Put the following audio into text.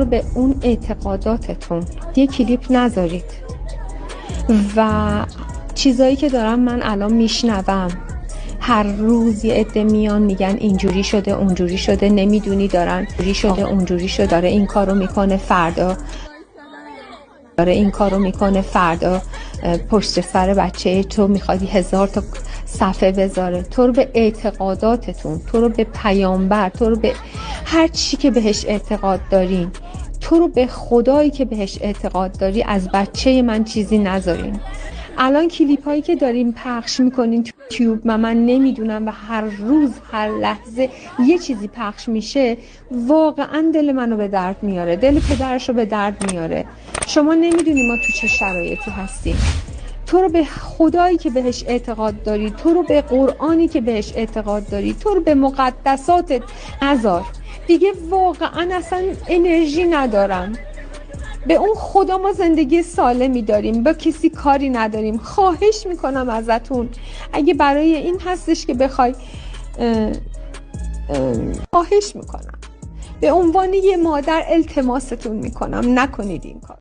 به اون اعتقاداتتون یه کلیپ نذارید. و چیزایی که دارم من الان میشنوم، هر روز یه عده میان میگن اینجوری شده اونجوری شده، نمیدونی دارن اینجوری شده اونجوری شده، داره این کارو میکنه، فردا داره این کارو میکنه، فردا پشت سر بچه تو میخوادی 1000 تا صفحه بذاره. تو رو به اعتقاداتتون، تو رو به پیامبر، تو رو به هر چی که بهش اعتقاد دارین، تو رو به خدایی که بهش اعتقاد داری از بچه من چیزی نذارین. الان کلیپ هایی که داریم پخش میکنین تو یوتیوب من نمیدونم و هر روز هر لحظه یه چیزی پخش میشه، واقعا دل منو به درد میاره، دل پدرشو به درد میاره. شما نمیدونی ما تو چه شرایطی هستیم. تو رو به خدایی که بهش اعتقاد داری، تو رو به قرآنی که بهش اعتقاد داری، تو رو به مقدساتت نذار. دیگه واقعا اصلا انرژی ندارم. به اون خدا ما زندگی سالمی داریم، با کسی کاری نداریم. خواهش میکنم ازتون، اگه برای این هستش که بخوای خواهش میکنم، به عنوان یه مادر التماستون میکنم نکنید این کار.